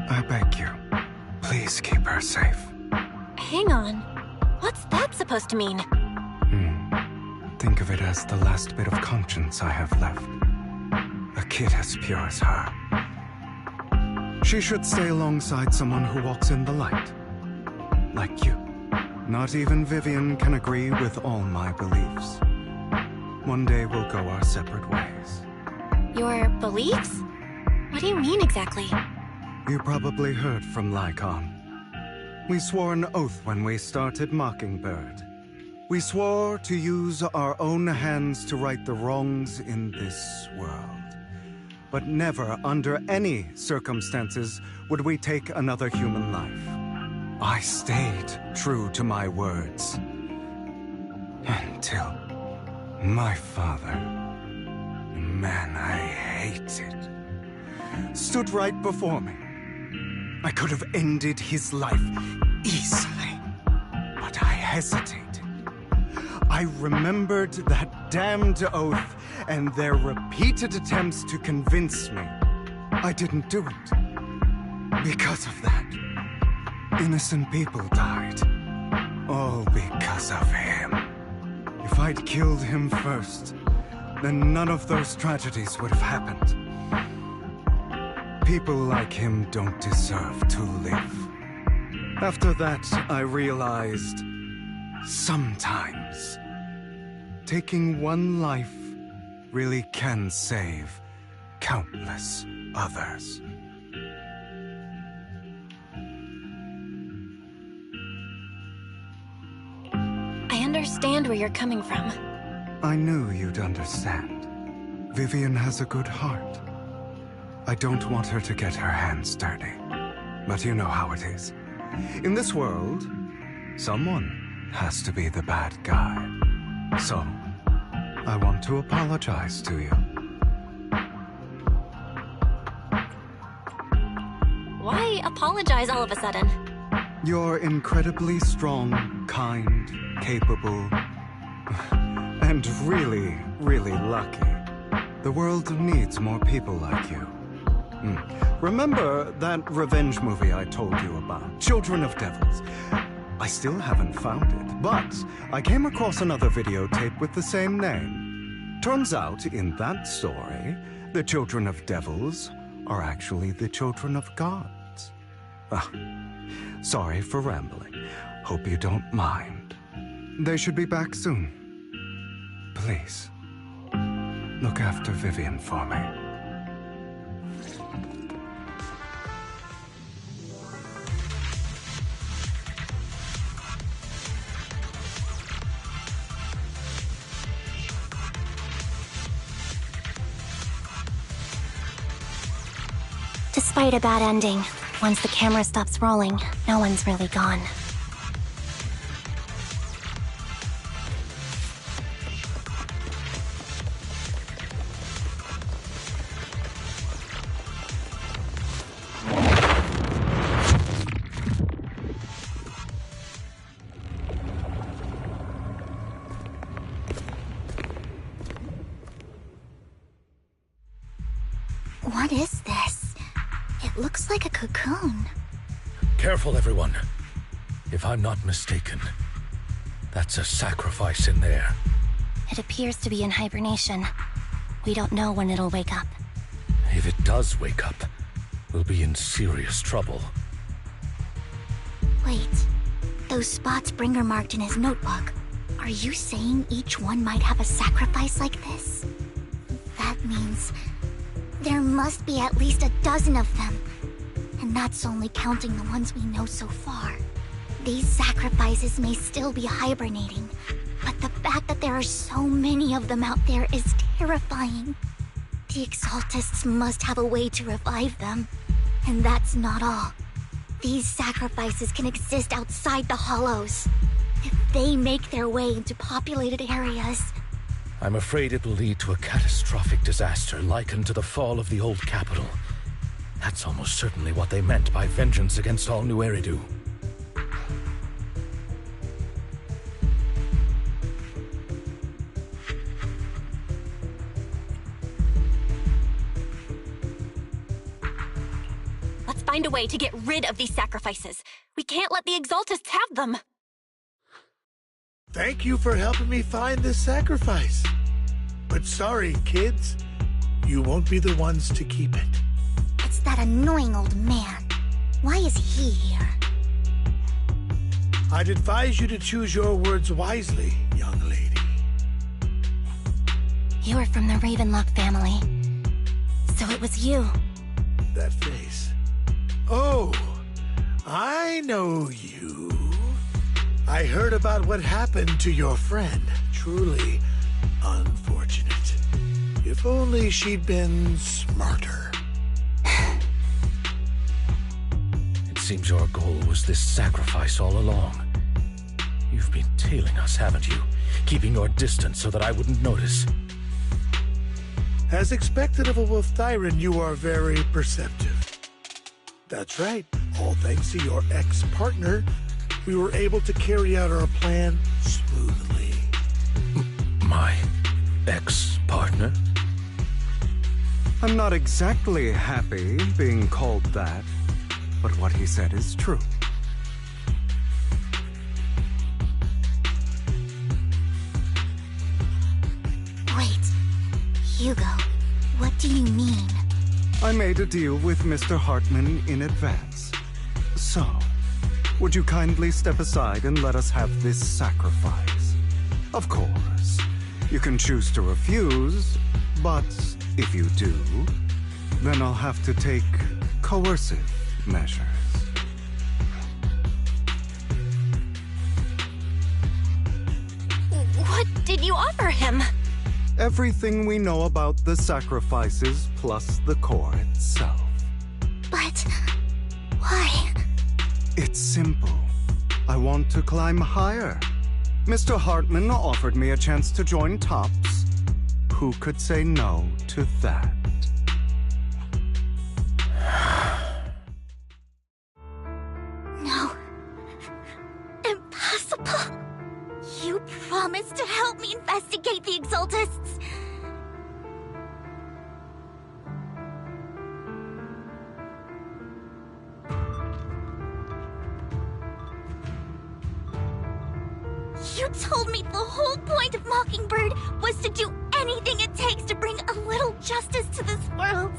I beg you, please keep her safe. Hang on. What's that supposed to mean? Think of it as the last bit of conscience I have left. A kid as pure as her. She should stay alongside someone who walks in the light. Like you. Not even Vivian can agree with all my beliefs. One day we'll go our separate ways. Your beliefs? What do you mean exactly? You probably heard from Lycon. We swore an oath when we started Mockingbird. We swore to use our own hands to right the wrongs in this world. But never, under any circumstances, would we take another human life. I stayed true to my words. Until my father, the man I hated, stood right before me. I could have ended his life easily, but I hesitated. I remembered that damned oath and their repeated attempts to convince me I didn't do it. Because of that, innocent people died. All because of him. If I'd killed him first, then none of those tragedies would have happened. People like him don't deserve to live. After that, I realized, sometimes, taking one life really can save countless others. I understand where you're coming from. I knew you'd understand. Vivian has a good heart. I don't want her to get her hands dirty. But you know how it is. In this world, someone has to be the bad guy. So, I want to apologize to you. Why apologize all of a sudden? You're incredibly strong, kind, capable, and really, really lucky. The world needs more people like you. Remember that revenge movie I told you about, Children of Devils? I still haven't found it, but I came across another videotape with the same name. Turns out, in that story, the Children of Devils are actually the children of gods. Sorry for rambling. Hope you don't mind. They should be back soon. Please. Look after Vivian for me. Despite a bad ending, once the camera stops rolling, no one's really gone. What is this? It looks like a cocoon. Careful, everyone. If I'm not mistaken, that's a sacrifice in there. It appears to be in hibernation. We don't know when it'll wake up. If it does wake up, we'll be in serious trouble. Wait, those spots Bringer marked in his notebook. Are you saying each one might have a sacrifice like this? That means there must be at least a dozen of them. And that's only counting the ones we know so far. These sacrifices may still be hibernating, but the fact that there are so many of them out there is terrifying. The Exaltists must have a way to revive them. And that's not all. These sacrifices can exist outside the Hollows. If they make their way into populated areas... I'm afraid it will lead to a catastrophic disaster likened to the fall of the old capital. That's almost certainly what they meant by vengeance against all New Eridu. Let's find a way to get rid of these sacrifices. We can't let the Exaltists have them. Thank you for helping me find this sacrifice. But sorry, kids. You won't be the ones to keep it. It's that annoying old man. Why is he here? I'd advise you to choose your words wisely, young lady. You are from the Ravenlock family. So it was you. That face. Oh, I know you. I heard about what happened to your friend. Truly unfortunate. If only she'd been smarter. It seems your goal was this sacrifice all along. You've been tailing us, haven't you? Keeping your distance so that I wouldn't notice. As expected of a Wolf-Thyran, you are very perceptive. That's right. All thanks to your ex-partner, we were able to carry out our plan smoothly. My ex-partner? I'm not exactly happy being called that, but what he said is true. Wait, Hugo, what do you mean? I made a deal with Mr. Hartman in advance. So, would you kindly step aside and let us have this sacrifice? Of course, you can choose to refuse, but if you do, then I'll have to take coercive measures. What did you offer him? Everything we know about the sacrifices plus the core itself. But why? It's simple. I want to climb higher. Mr. Hartman offered me a chance to join Tops. Who could say no to that? No. Impossible. You promised to help me investigate the Exaltists. You told me the whole point of Mockingbird was to do anything it takes to bring a little justice to this world.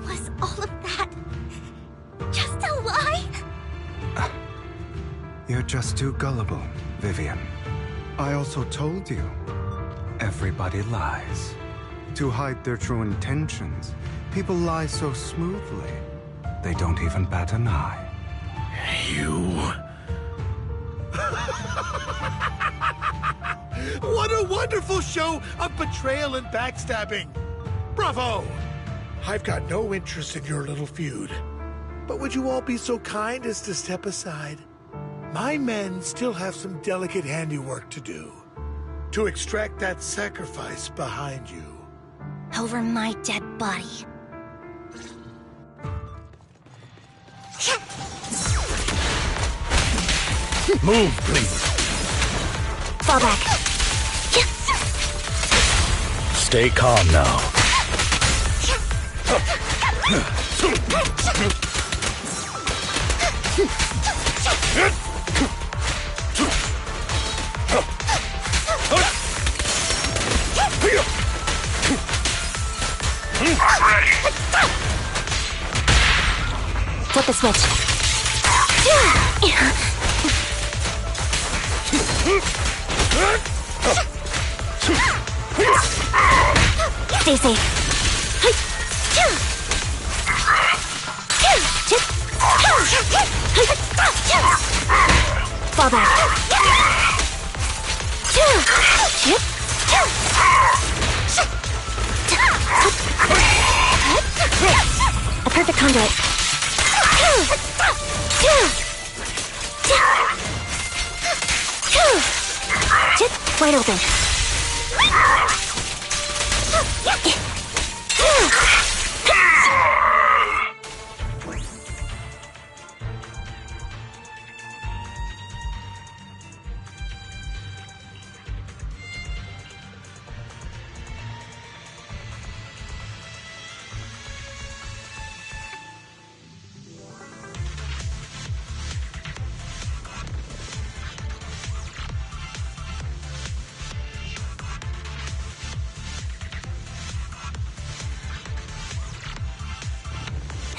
Was all of that just a lie? You're just too gullible, Vivian. I also told you, everybody lies. To hide their true intentions, people lie so smoothly, they don't even bat an eye. You... What a wonderful show of betrayal and backstabbing! Bravo! I've got no interest in your little feud. But would you all be so kind as to step aside? My men still have some delicate handiwork to do. To extract that sacrifice behind you. Over my dead body. Move, please. Fall back. Stay calm now. Flip the switch. Stay safe. Fall back. A perfect conduit. Wide open.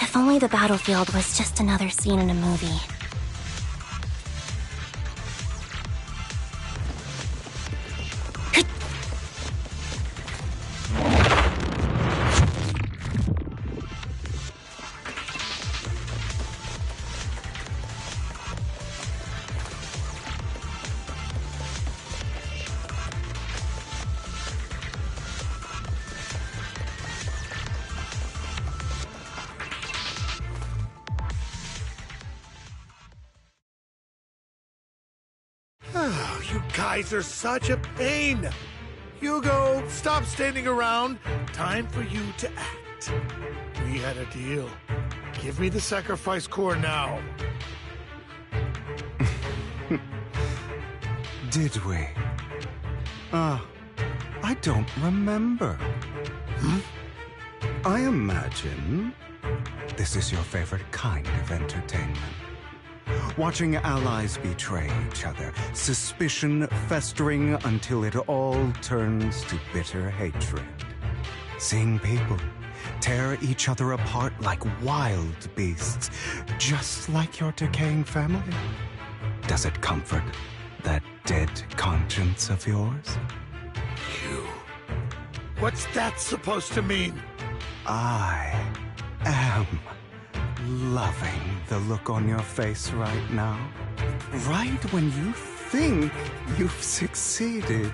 If only the battlefield was just another scene in a movie. Oh, you guys are such a pain. Hugo, stop standing around. Time for you to act. We had a deal. Give me the sacrifice core now. Did we? I don't remember. I imagine this is your favorite kind of entertainment. Watching allies betray each other, suspicion festering until it all turns to bitter hatred. Seeing people tear each other apart like wild beasts, just like your decaying family. Does it comfort that dead conscience of yours? You. What's that supposed to mean? I am loving the look on your face right now. Right when you think you've succeeded,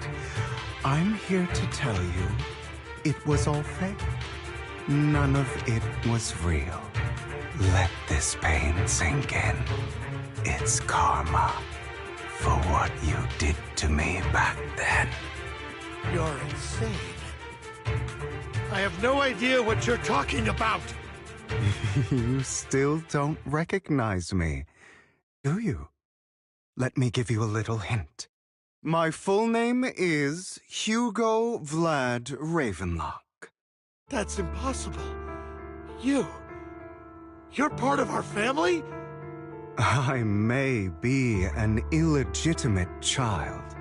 I'm here to tell you it was all fake. None of it was real. Let this pain sink in. It's karma for what you did to me back then. You're insane. I have no idea what you're talking about. You still don't recognize me, do you? Let me give you a little hint. My full name is Hugo Vlad Ravenlock. That's impossible. You're part of our family? I may be an illegitimate child,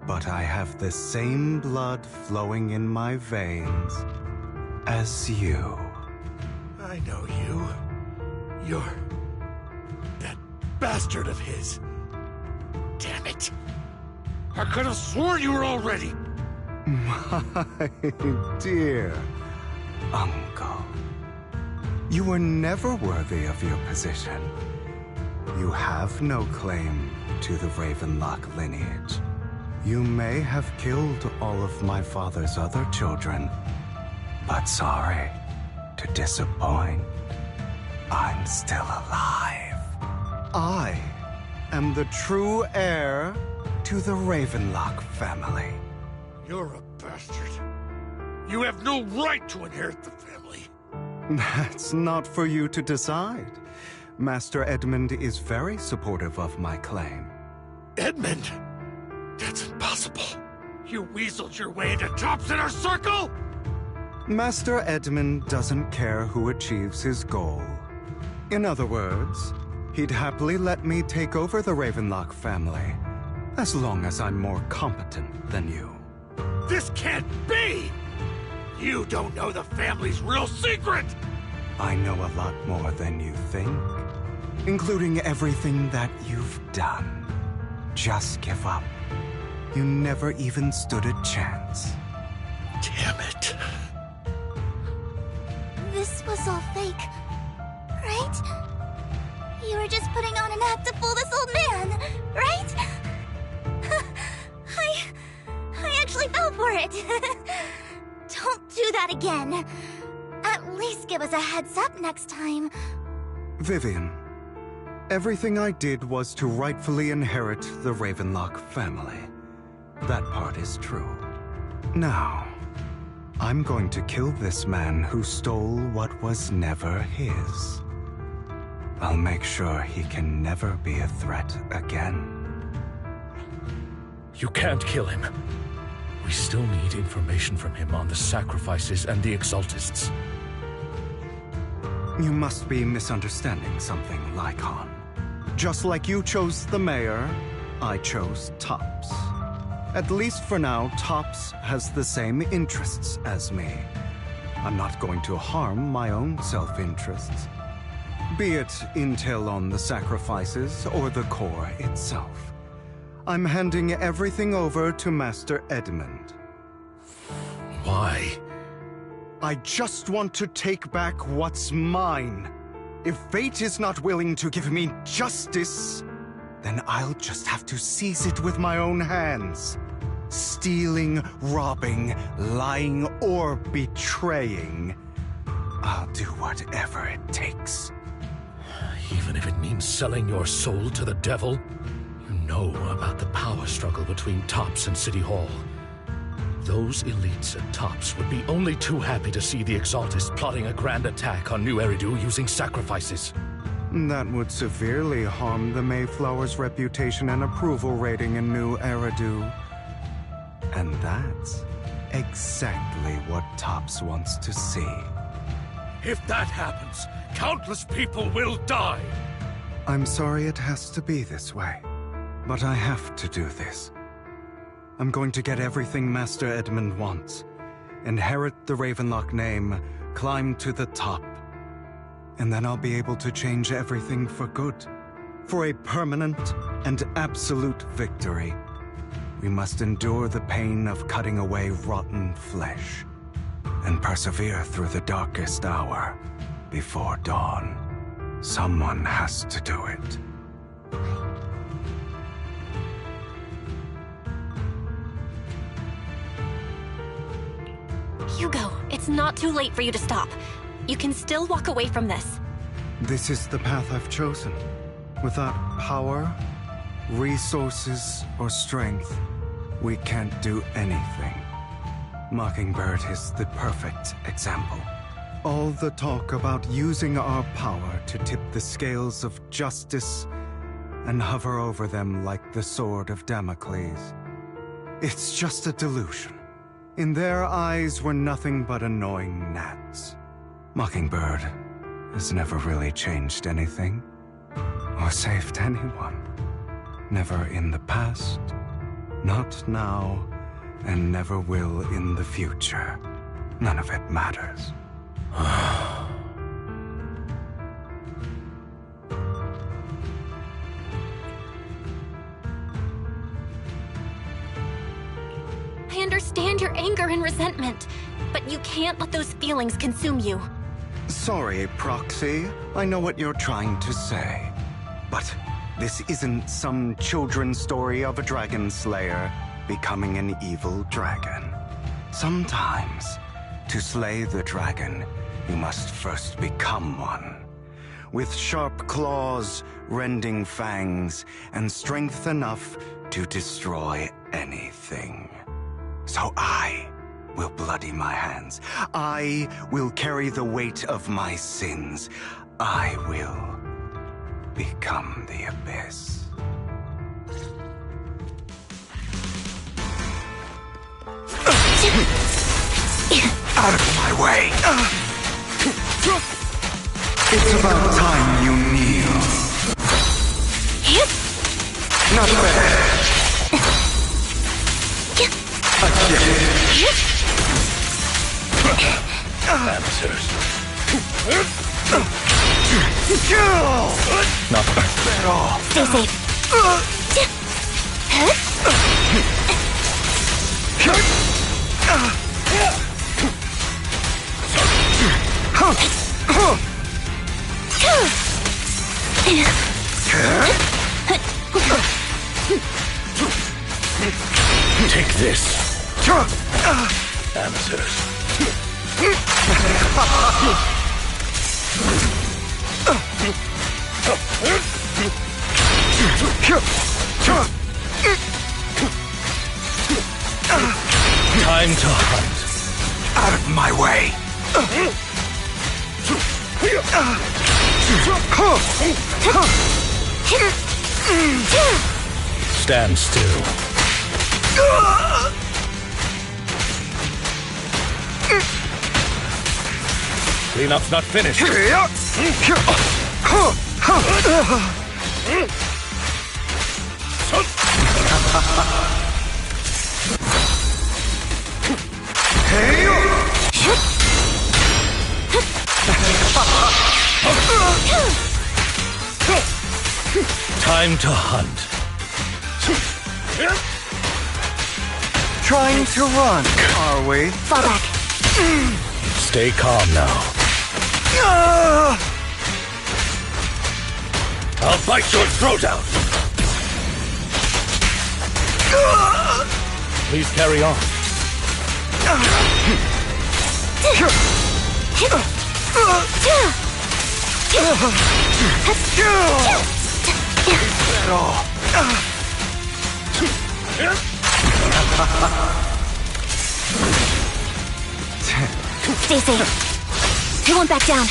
but I have the same blood flowing in my veins as you. I know you. You're that bastard of his. Damn it. I could have sworn you were already. My dear uncle, you were never worthy of your position. You have no claim to the Ravenlock lineage. You may have killed all of my father's other children, but sorry to disappoint. I'm still alive. I am the true heir to the Ravenlock family. You're a bastard. You have no right to inherit the family. That's not for you to decide. Master Edmund is very supportive of my claim. Edmund? That's impossible. You weaseled your way into Top's inner circle? Master Edmund doesn't care who achieves his goal. In other words, he'd happily let me take over the Ravenlock family, as long as I'm more competent than you. This can't be! You don't know the family's real secret! I know a lot more than you think, including everything that you've done. Just give up. You never even stood a chance. Damn it. This was all fake, right? You were just putting on an act to fool this old man, right? I actually fell for it. Don't do that again. At least give us a heads up next time. Vivian, everything I did was to rightfully inherit the Ravenlock family. That part is true. Now, I'm going to kill this man who stole what was never his. I'll make sure he can never be a threat again. You can't kill him. We still need information from him on the sacrifices and the Exaltists. You must be misunderstanding something, Lycon. Just like you chose the mayor, I chose Tops. At least for now, Tops has the same interests as me. I'm not going to harm my own self-interests. Be it intel on the sacrifices or the core itself. I'm handing everything over to Master Edmund. Why? I just want to take back what's mine. If fate is not willing to give me justice, then I'll just have to seize it with my own hands. Stealing, robbing, lying, or betraying. I'll do whatever it takes. Even if it means selling your soul to the devil? You know about the power struggle between Tops and City Hall. Those elites at Tops would be only too happy to see the Exaltists plotting a grand attack on New Eridu using sacrifices. That would severely harm the Mayflower's reputation and approval rating in New Eridu. And that's exactly what Tops wants to see. If that happens, countless people will die! I'm sorry it has to be this way, but I have to do this. I'm going to get everything Master Edmund wants. Inherit the Ravenlock name, climb to the top. And then I'll be able to change everything for good. For a permanent and absolute victory. We must endure the pain of cutting away rotten flesh. And persevere through the darkest hour before dawn. Someone has to do it. Hugo, it's not too late for you to stop. You can still walk away from this. This is the path I've chosen. Without power, resources, or strength, we can't do anything. Mockingbird is the perfect example. All the talk about using our power to tip the scales of justice and hover over them like the sword of Damocles. It's just a delusion. In their eyes, we're nothing but annoying gnats. Mockingbird has never really changed anything, or saved anyone. Never in the past, not now, and never will in the future. None of it matters. I understand. understand your anger and resentment, but you can't let those feelings consume you. Sorry, Proxy. I know what you're trying to say. But this isn't some children's story of a dragon slayer becoming an evil dragon. Sometimes, to slay the dragon, you must first become one. With sharp claws, rending fangs, and strength enough to destroy anything. So I will bloody my hands. I will carry the weight of my sins. I will become the Abyss. Out of my way! It's about time you kneel. Not bad. Answers. Not bad at all. Stay safe. Take this. Answers. Time to hunt. Out of my way. Stand still. Cleanup's not finished. Time to hunt. Trying to run, are we? Fall back. Stay calm now. I'll bite your throat out. Please carry on. Stay safe. I won't back down.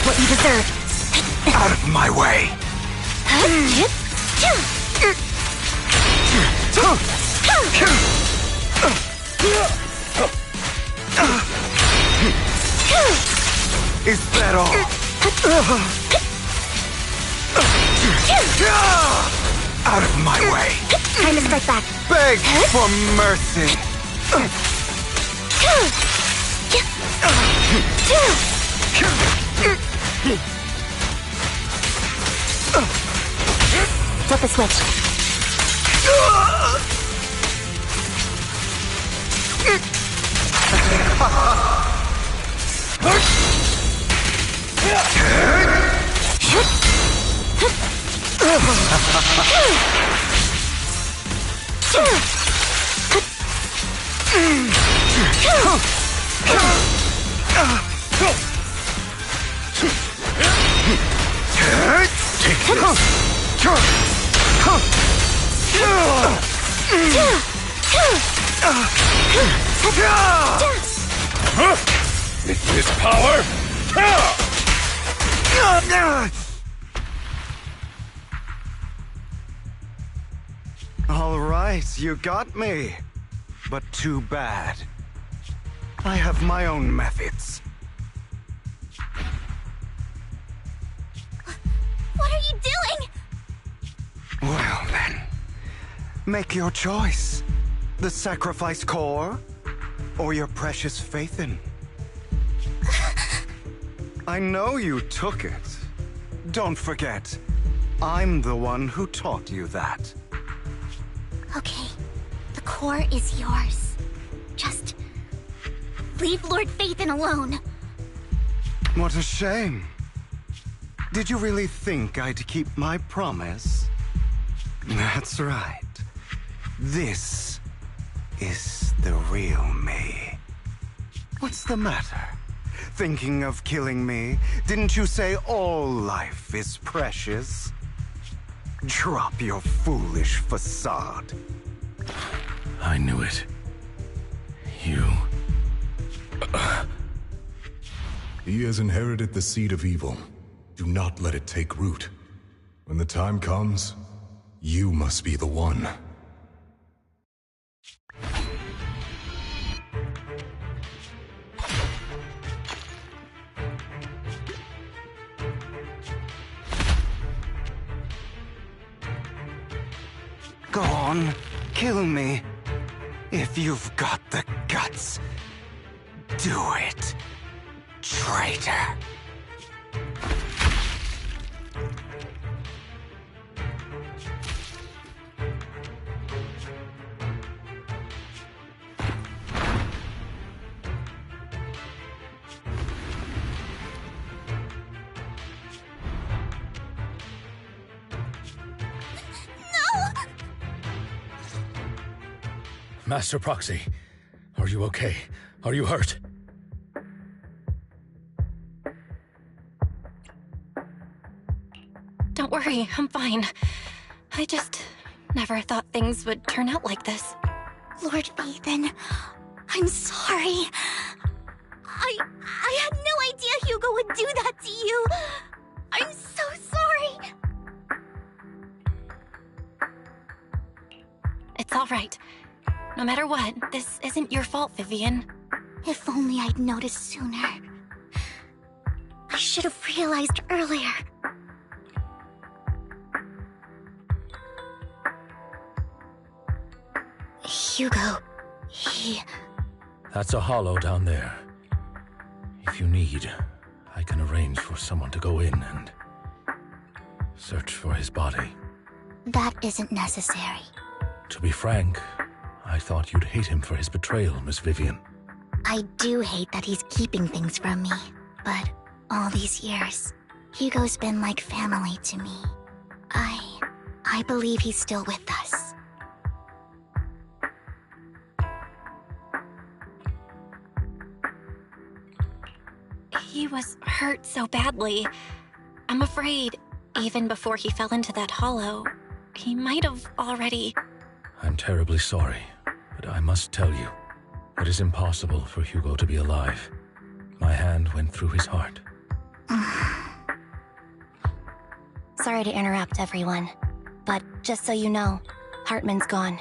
What you deserve. Out of my way. Is that all? Out of my way. Time to strike back. Beg for mercy. Flip the switch. Is this power? All right, you got me. But too bad. I have my own methods. What are you doing? Well then, make your choice. The sacrifice core, or your precious Faithin. I know you took it. Don't forget, I'm the one who taught you that. Okay, the core is yours. Just leave Lord Phaethon alone. What a shame. Did you really think I'd keep my promise? That's right. This is the real me. What's the matter? Thinking of killing me? Didn't you say all life is precious? Drop your foolish facade. I knew it. You... He has inherited the seed of evil. Do not let it take root. When the time comes, you must be the one. Go on, kill me. If you've got the guts, do it, traitor. Master Proxy, are you okay? Are you hurt? Don't worry, I'm fine. I just never thought things would turn out like this. Lord Phaethon, I'm sorry. I had no idea Hugo would do that to you. I'm so sorry. It's all right. No matter what, this isn't your fault, Vivian. If only I'd noticed sooner. I should have realized earlier. Hugo, he... That's a hollow down there. If you need, I can arrange for someone to go in and search for his body. That isn't necessary. To be frank, I thought you'd hate him for his betrayal, Miss Vivian. I do hate that he's keeping things from me, but all these years, Hugo's been like family to me. I believe he's still with us. He was hurt so badly. I'm afraid, even before he fell into that hollow, he might have already... I'm terribly sorry, but I must tell you, it is impossible for Hugo to be alive. My hand went through his heart. Sorry to interrupt, everyone. But just so you know, Hartman's gone.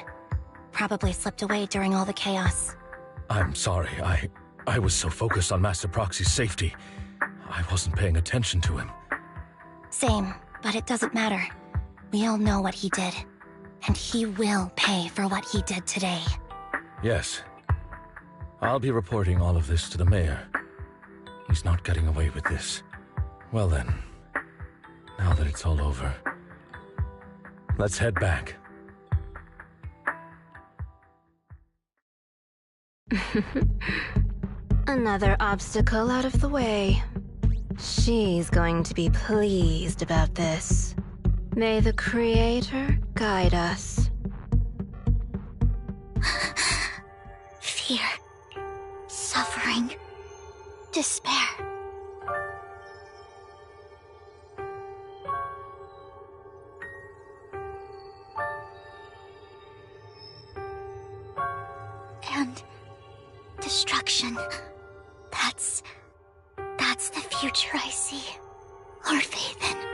Probably slipped away during all the chaos. I'm sorry, I was so focused on Master Proxy's safety. I wasn't paying attention to him. Same, but it doesn't matter. We all know what he did. And he will pay for what he did today. Yes. I'll be reporting all of this to the mayor. He's not getting away with this. Well then, now that it's all over, let's head back. Another obstacle out of the way. She's going to be pleased about this. May the Creator guide us. Fear, suffering, despair. And destruction. That's the future I see. Lord Phaethon.